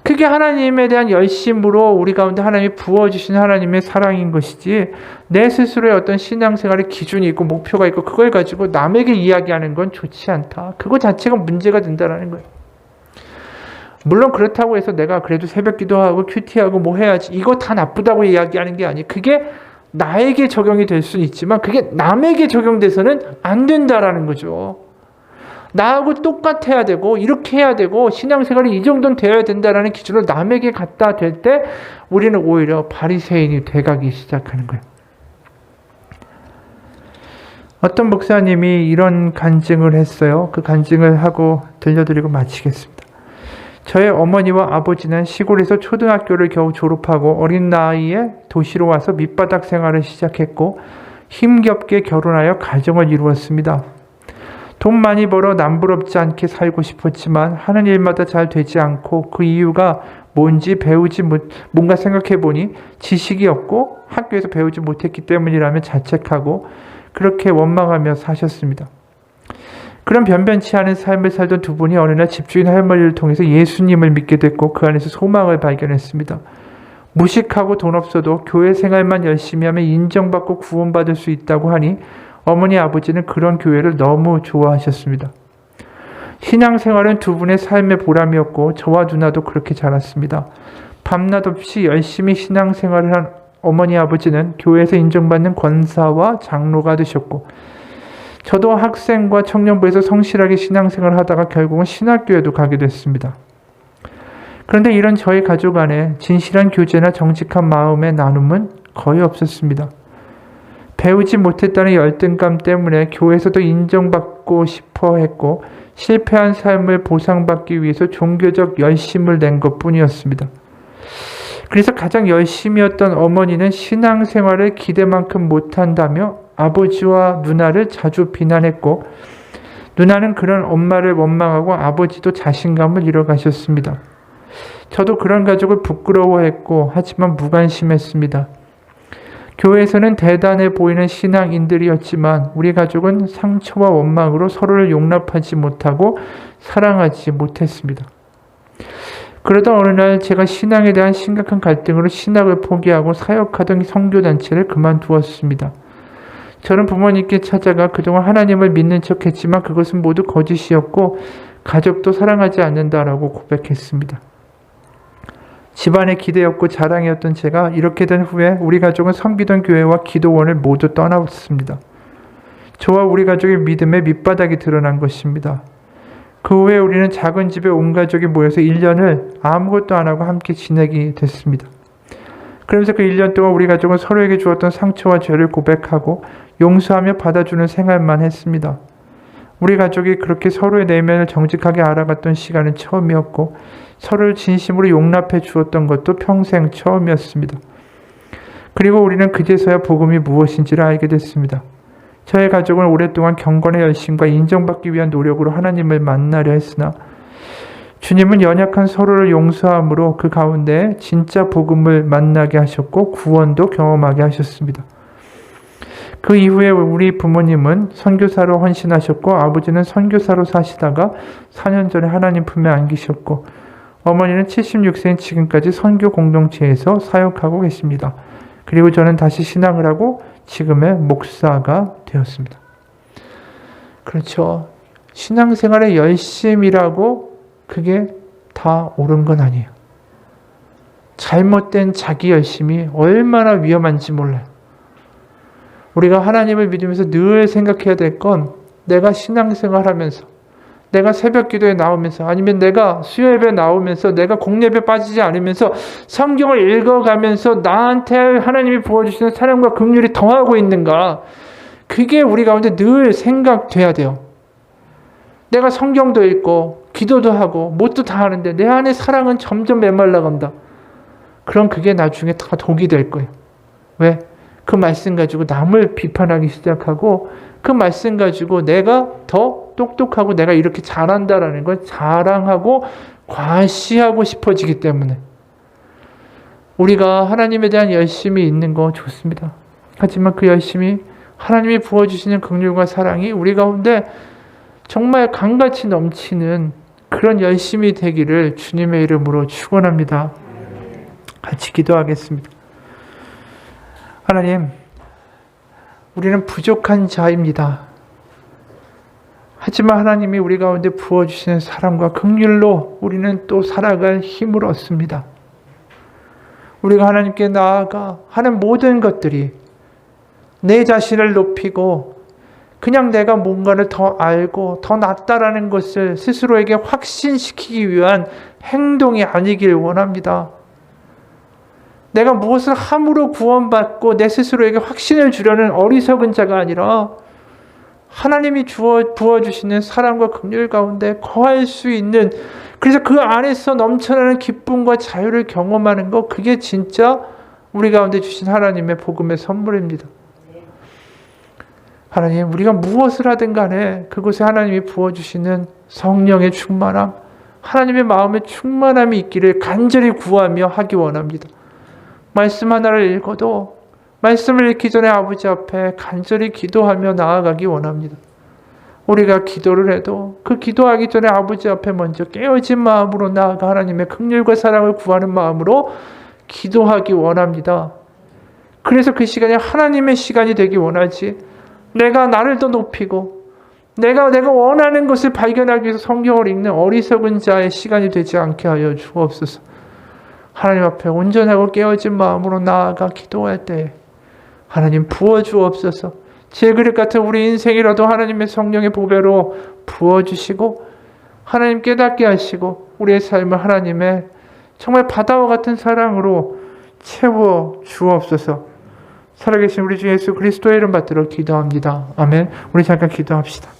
그게 하나님에 대한 열심으로 우리 가운데 하나님이 부어주신 하나님의 사랑인 것이지, 내 스스로의 어떤 신앙생활의 기준이 있고 목표가 있고 그걸 가지고 남에게 이야기하는 건 좋지 않다. 그거 자체가 문제가 된다는 거예요. 물론 그렇다고 해서 내가 그래도 새벽 기도하고 큐티하고 뭐 해야지, 이거 다 나쁘다고 이야기하는 게 아니에요. 그게 나에게 적용이 될 수는 있지만 그게 남에게 적용돼서는 안 된다라는 거죠. 나하고 똑같아야 되고 이렇게 해야 되고 신앙생활이 이 정도는 되어야 된다라는 기준을 남에게 갖다 댈 때 우리는 오히려 바리새인이 돼가기 시작하는 거예요. 어떤 목사님이 이런 간증을 했어요. 그 간증을 하고 들려드리고 마치겠습니다. 저의 어머니와 아버지는 시골에서 초등학교를 겨우 졸업하고 어린 나이에 도시로 와서 밑바닥 생활을 시작했고 힘겹게 결혼하여 가정을 이루었습니다. 돈 많이 벌어 남부럽지 않게 살고 싶었지만 하는 일마다 잘 되지 않고 그 이유가 뭔지 뭔가 생각해보니 지식이 없고 학교에서 배우지 못했기 때문이라며 자책하고 그렇게 원망하며 사셨습니다. 그런 변변치 않은 삶을 살던 두 분이 어느 날 집주인 할머니를 통해서 예수님을 믿게 됐고 그 안에서 소망을 발견했습니다. 무식하고 돈 없어도 교회 생활만 열심히 하면 인정받고 구원받을 수 있다고 하니 어머니 아버지는 그런 교회를 너무 좋아하셨습니다. 신앙생활은 두 분의 삶의 보람이었고 저와 누나도 그렇게 자랐습니다. 밤낮 없이 열심히 신앙생활을 한 어머니 아버지는 교회에서 인정받는 권사와 장로가 되셨고 저도 학생과 청년부에서 성실하게 신앙생활을 하다가 결국은 신학교에도 가게 됐습니다. 그런데 이런 저희 가족 안에 진실한 교제나 정직한 마음의 나눔은 거의 없었습니다. 배우지 못했다는 열등감 때문에 교회에서도 인정받고 싶어 했고 실패한 삶을 보상받기 위해서 종교적 열심을 낸 것뿐이었습니다. 그래서 가장 열심이었던 어머니는 신앙생활을 기대만큼 못한다며 아버지와 누나를 자주 비난했고 누나는 그런 엄마를 원망하고 아버지도 자신감을 잃어가셨습니다. 저도 그런 가족을 부끄러워했고 하지만 무관심했습니다. 교회에서는 대단해 보이는 신앙인들이었지만 우리 가족은 상처와 원망으로 서로를 용납하지 못하고 사랑하지 못했습니다. 그러던 어느 날 제가 신앙에 대한 심각한 갈등으로 신학을 포기하고 사역하던 선교단체를 그만두었습니다. 저는 부모님께 찾아가 그동안 하나님을 믿는 척했지만 그것은 모두 거짓이었고 가족도 사랑하지 않는다라고 고백했습니다. 집안의 기대였고 자랑이었던 제가 이렇게 된 후에 우리 가족은 섬기던 교회와 기도원을 모두 떠났습니다. 저와 우리 가족의 믿음의 밑바닥이 드러난 것입니다. 그 후에 우리는 작은 집에 온 가족이 모여서 1년을 아무것도 안 하고 함께 지내게 됐습니다. 그러면서 그 1년 동안 우리 가족은 서로에게 주었던 상처와 죄를 고백하고 용서하며 받아주는 생활만 했습니다. 우리 가족이 그렇게 서로의 내면을 정직하게 알아갔던 시간은 처음이었고 서로를 진심으로 용납해 주었던 것도 평생 처음이었습니다. 그리고 우리는 그제서야 복음이 무엇인지를 알게 됐습니다. 저의 가족은 오랫동안 경건의 열심과 인정받기 위한 노력으로 하나님을 만나려 했으나 주님은 연약한 서로를 용서함으로 그 가운데 진짜 복음을 만나게 하셨고 구원도 경험하게 하셨습니다. 그 이후에 우리 부모님은 선교사로 헌신하셨고 아버지는 선교사로 사시다가 4년 전에 하나님 품에 안기셨고 어머니는 76세인 지금까지 선교 공동체에서 사역하고 계십니다. 그리고 저는 다시 신앙을 하고 지금의 목사가 되었습니다. 그렇죠. 신앙생활의 열심이라고 그게 다 옳은 건 아니에요. 잘못된 자기 열심이 얼마나 위험한지 몰라요. 우리가 하나님을 믿으면서 늘 생각해야 될 건 내가 신앙생활 하면서, 내가 새벽 기도에 나오면서, 아니면 내가 수요예배 나오면서, 내가 공예배 빠지지 않으면서 성경을 읽어가면서 나한테 하나님이 부어주시는 사랑과 긍휼이 더하고 있는가, 그게 우리 가운데 늘 생각돼야 돼요. 내가 성경도 읽고 기도도 하고 뭣도 다 하는데 내 안에 사랑은 점점 메말라간다. 그럼 그게 나중에 다 독이 될 거예요. 왜? 그 말씀 가지고 남을 비판하기 시작하고, 그 말씀 가지고 내가 더 똑똑하고 내가 이렇게 잘한다라는 걸 자랑하고 과시하고 싶어지기 때문에. 우리가 하나님에 대한 열심이 있는 거 좋습니다. 하지만 그 열심이 하나님이 부어주시는 긍휼과 사랑이 우리 가운데 정말 강같이 넘치는 그런 열심이 되기를 주님의 이름으로 축원합니다. 같이 기도하겠습니다. 하나님, 우리는 부족한 자입니다. 하지만 하나님이 우리 가운데 부어주시는 사랑과 긍휼로 우리는 또 살아갈 힘을 얻습니다. 우리가 하나님께 나아가 하는 모든 것들이 내 자신을 높이고 그냥 내가 뭔가를 더 알고 더 낫다라는 것을 스스로에게 확신시키기 위한 행동이 아니길 원합니다. 내가 무엇을 함으로 구원받고 내 스스로에게 확신을 주려는 어리석은 자가 아니라 하나님이 부어주시는 사랑과 긍휼 가운데 거할 수 있는, 그래서 그 안에서 넘쳐나는 기쁨과 자유를 경험하는 것, 그게 진짜 우리 가운데 주신 하나님의 복음의 선물입니다. 하나님, 우리가 무엇을 하든 간에 그곳에 하나님이 부어주시는 성령의 충만함, 하나님의 마음의 충만함이 있기를 간절히 구하며 하기 원합니다. 말씀 하나를 읽어도 말씀을 읽기 전에 아버지 앞에 간절히 기도하며 나아가기 원합니다. 우리가 기도를 해도 그 기도하기 전에 아버지 앞에 먼저 깨어진 마음으로 나아가 하나님의 긍휼과 사랑을 구하는 마음으로 기도하기 원합니다. 그래서 그 시간이 하나님의 시간이 되기 원하지, 내가 나를 더 높이고 내가 원하는 것을 발견하기 위해서 성경을 읽는 어리석은 자의 시간이 되지 않게 하여 주옵소서. 하나님 앞에 온전하고 깨어진 마음으로 나아가 기도할 때 하나님 부어주옵소서. 질그릇 같은 우리 인생이라도 하나님의 성령의 보배로 부어주시고 하나님 깨닫게 하시고 우리의 삶을 하나님의 정말 바다와 같은 사랑으로 채워 주옵소서. 살아계신 우리 주 예수 그리스도의 이름 받들어 기도합니다. 아멘. 우리 잠깐 기도합시다.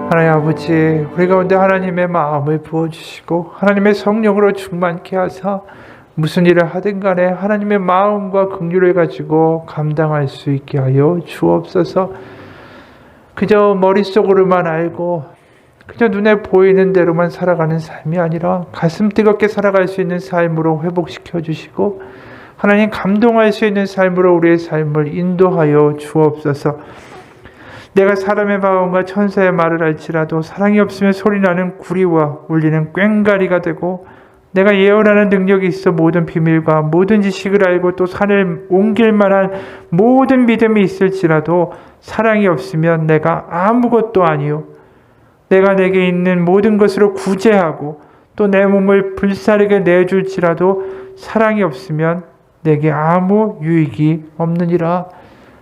하나님 아버지, 우리 가운데 하나님의 마음을 부어주시고 하나님의 성령으로 충만케 하사 무슨 일을 하든 간에 하나님의 마음과 긍휼을 가지고 감당할 수 있게 하여 주옵소서. 그저 머릿속으로만 알고 그저 눈에 보이는 대로만 살아가는 삶이 아니라 가슴 뜨겁게 살아갈 수 있는 삶으로 회복시켜 주시고 하나님 감동할 수 있는 삶으로 우리의 삶을 인도하여 주옵소서. 내가 사람의 마음과 천사의 말을 알지라도 사랑이 없으면 소리나는 구리와 울리는 꽹가리가 되고 내가 예언하는 능력이 있어 모든 비밀과 모든 지식을 알고 또 산을 옮길 만한 모든 믿음이 있을지라도 사랑이 없으면 내가 아무것도 아니요 내가 내게 있는 모든 것으로 구제하고 또 내 몸을 불사르게 내줄지라도 사랑이 없으면 내게 아무 유익이 없느니라.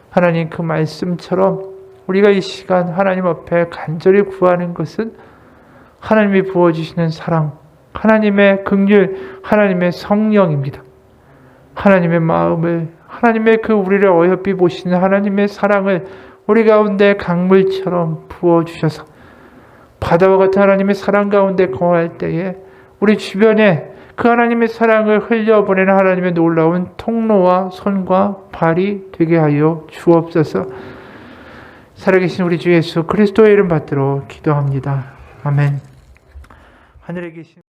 하나님, 그 말씀처럼 우리가 이 시간 하나님 앞에 간절히 구하는 것은 하나님이 부어주시는 사랑, 하나님의 긍휼, 하나님의 성령입니다. 하나님의 마음을, 하나님의 그 우리를 어여삐 보시는 하나님의 사랑을 우리 가운데 강물처럼 부어주셔서 바다와 같은 하나님의 사랑 가운데 거할 때에 우리 주변에 그 하나님의 사랑을 흘려보내는 하나님의 놀라운 통로와 손과 발이 되게 하여 주옵소서. 살아계신 우리 주 예수 그리스도의 이름 받들어 기도합니다. 아멘. 하늘에 계신